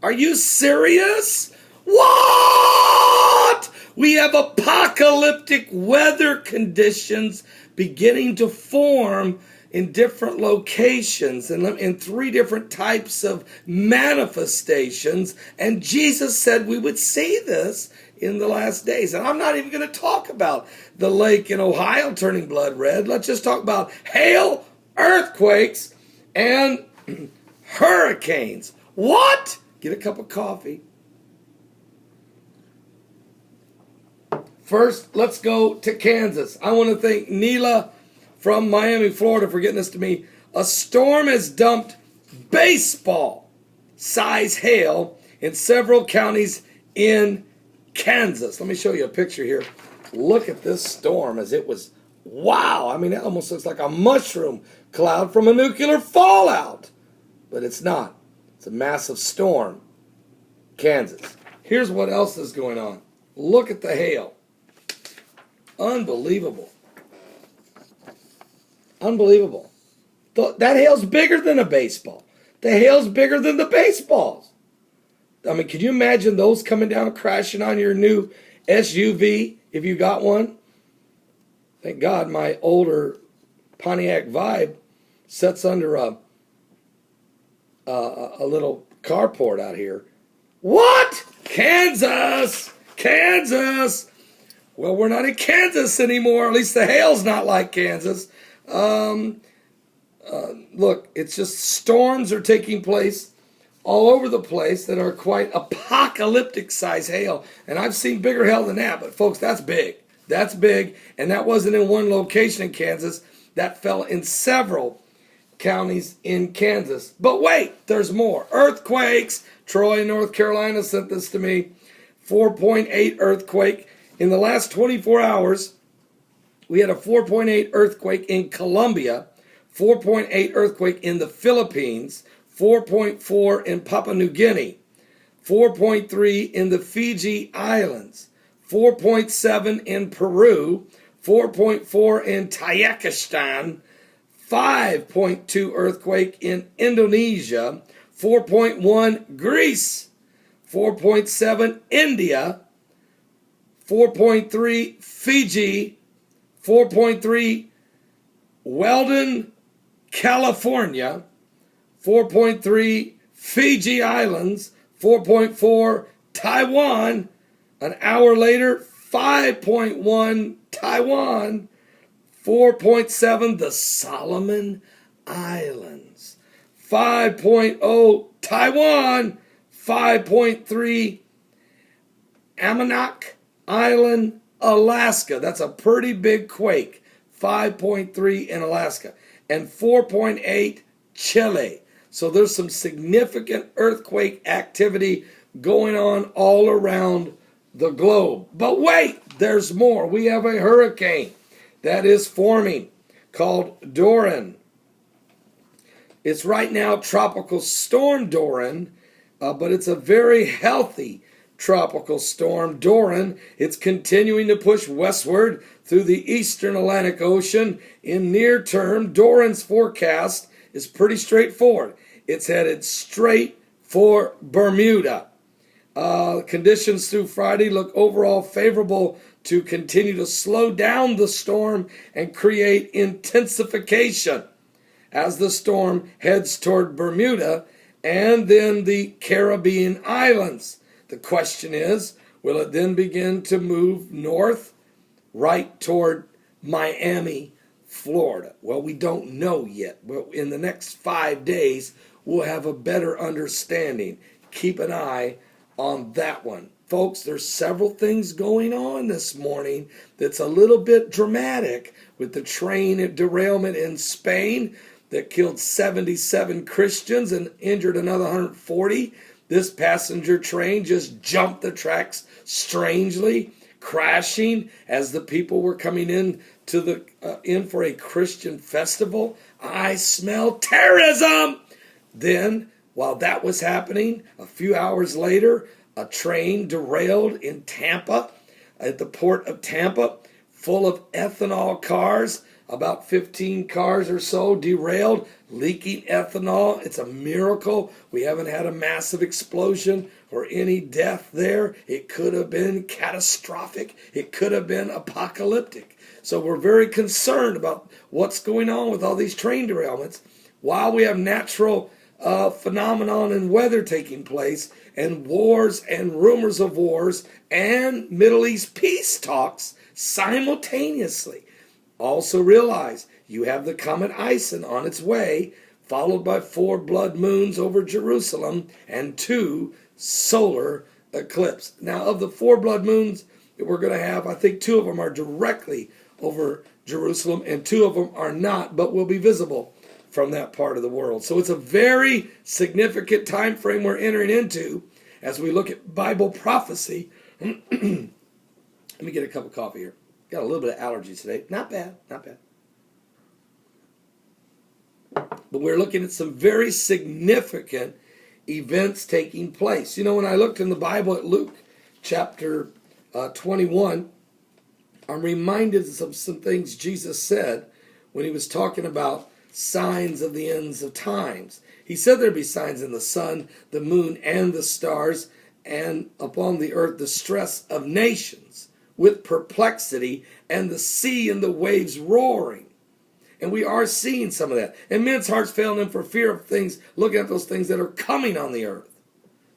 Are you serious? What? We have apocalyptic weather conditions beginning to form in different locations and in three different types of manifestations. And Jesus said we would see this in the last days. And I'm not even going to talk about the lake in Ohio turning blood red. Let's just talk about hail, earthquakes, and hurricanes. What? Get a cup of coffee. First, let's go to Kansas. I want to thank Neela from Miami, Florida for getting this to me. A storm has dumped baseball-size hail in several counties in Kansas. Let me show you a picture here. Look at this storm as it was, wow. I mean, it almost looks like a mushroom cloud from a nuclear fallout. But it's not. It's a massive storm. Kansas. Here's what else is going on. Look at the hail. Unbelievable. Unbelievable. That hail's bigger than a baseball. The hail's bigger than the baseballs. I mean, can you imagine those coming down crashing on your new SUV if you got one? Thank God my older Pontiac Vibe sits under a little carport out here. What? Kansas! Kansas! Well, we're not in Kansas anymore. At least the hail's not like Kansas. Look, it's just storms are taking place all over the place that are quite apocalyptic size hail. And I've seen bigger hail than that, but folks, that's big. That's big. And that wasn't in one location in Kansas. That fell in several counties in Kansas. But wait, there's more. Earthquakes. Troy, North Carolina sent this to me. 4.8 earthquake. In the last 24 hours, we had a 4.8 earthquake in Colombia, 4.8 earthquake in the Philippines, 4.4 in Papua New Guinea, 4.3 in the Fiji Islands, 4.7 in Peru, 4.4 in Tajikistan, 5.2 earthquake in Indonesia, 4.1 Greece, 4.7 India, 4.3 Fiji, 4.3 Weldon, California, 4.3 Fiji Islands, 4.4 Taiwan, an hour later 5.1 Taiwan, 4.7 the Solomon Islands, 5.0 Taiwan, 5.3 Amanak Island, Alaska. That's a pretty big quake. 5.3 in Alaska. And 4.8 Chile. So there's some significant earthquake activity going on all around the globe. But wait, there's more. We have a hurricane that is forming called Dorian. It's right now Tropical Storm Dorian, but it's a very healthy tropical storm Dorian. It's continuing to push westward through the eastern Atlantic Ocean. In near term, Dorian's forecast is pretty straightforward. It's headed straight for Bermuda. Conditions through Friday look overall favorable to continue to slow down the storm and create intensification as the storm heads toward Bermuda and then the Caribbean islands. The question is, will it then begin to move north right toward Miami, Florida? Well, we don't know yet. Well, in the next 5 days, we'll have a better understanding. Keep an eye on that one. Folks, there's several things going on this morning that's a little bit dramatic with the train derailment in Spain that killed 77 Christians and injured another 140. This passenger train just jumped the tracks strangely, crashing as the people were coming in for a Christian festival. I smell terrorism. Then, while that was happening, a few hours later, a train derailed in Tampa, at the port of Tampa, full of ethanol cars. about 15 cars or so derailed, leaking ethanol. It's a miracle we haven't had a massive explosion or any death there. It could have been catastrophic. It could have been apocalyptic. So we're very concerned about what's going on with all these train derailments while we have natural phenomenon and weather taking place and wars and rumors of wars and Middle East peace talks simultaneously. Also realize you have the comet Ison on its way, followed by 4 blood moons over Jerusalem and 2 solar eclipses. Now, of the 4 blood moons that we're going to have, I think 2 of them are directly over Jerusalem and 2 of them are not, but will be visible from that part of the world. So it's a very significant time frame we're entering into as we look at Bible prophecy. Let me get a cup of coffee here. Got a little bit of allergies today. Not bad, not bad. But we're looking at some very significant events taking place. You know, when I looked in the Bible at Luke chapter 21, I'm reminded of some things Jesus said when he was talking about signs of the ends of times. He said there'd be signs in the sun, the moon, and the stars, and upon the earth the stress of nations with perplexity, and the sea and the waves roaring. And we are seeing some of that. And men's hearts failing them for fear of things, looking at those things that are coming on the earth.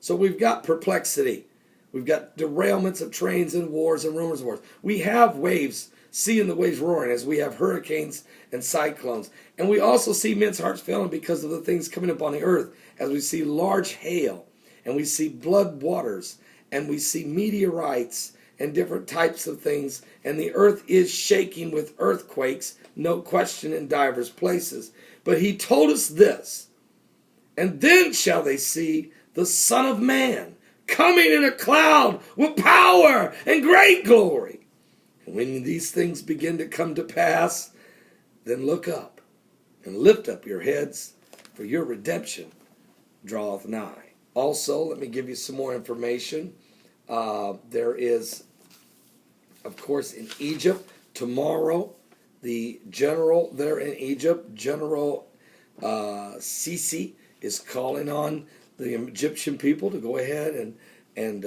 So we've got perplexity. We've got derailments of trains and wars and rumors of wars. We have waves, sea and the waves roaring, as we have hurricanes and cyclones. And we also see men's hearts failing because of the things coming upon the earth, as we see large hail, and we see blood waters, and we see meteorites, and different types of things, and the earth is shaking with earthquakes, no question, in divers places. But he told us this, and then shall they see the Son of Man coming in a cloud with power and great glory. And when these things begin to come to pass, then look up and lift up your heads, for your redemption draweth nigh. Also, let me give you some more information. There is, of course, in Egypt, tomorrow, the general there in Egypt, General Sisi, is calling on the Egyptian people to go ahead and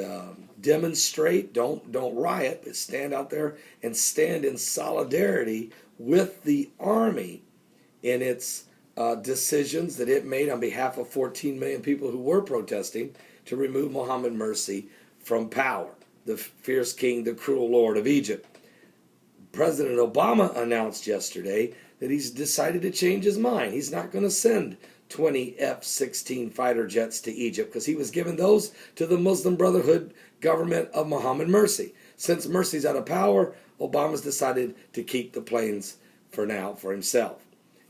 demonstrate. Don't riot, but stand out there and stand in solidarity with the army in its decisions that it made on behalf of 14 million people who were protesting to remove Mohammed Morsi from power, the fierce king, the cruel lord of Egypt. President Obama announced yesterday that he's decided to change his mind. He's not going to send 20 F-16 fighter jets to Egypt because he was giving those to the Muslim Brotherhood government of Mohammed Morsi. Since Morsi's out of power, Obama's decided to keep the planes for now for himself.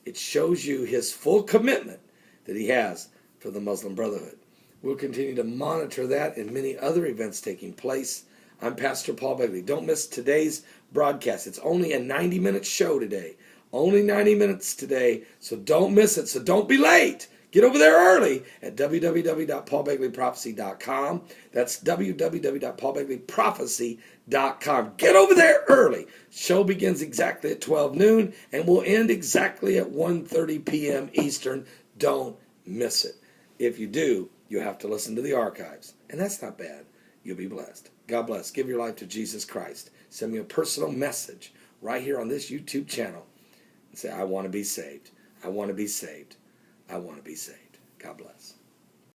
It shows you his full commitment that he has for the Muslim Brotherhood. We'll continue to monitor that and many other events taking place. I'm Pastor Paul Begley. Don't miss today's broadcast. It's only a 90-minute show today. Only 90 minutes today, so don't miss it. So don't be late. Get over there early at www.paulbegleyprophecy.com. That's www.paulbegleyprophecy.com. Get over there early. Show begins exactly at 12 noon and will end exactly at 1:30 p.m. Eastern. Don't miss it. If you do, you have to listen to the archives. And that's not bad. You'll be blessed. God bless. Give your life to Jesus Christ. Send me a personal message right here on this YouTube channel. And say, I want to be saved. I want to be saved. I want to be saved. God bless.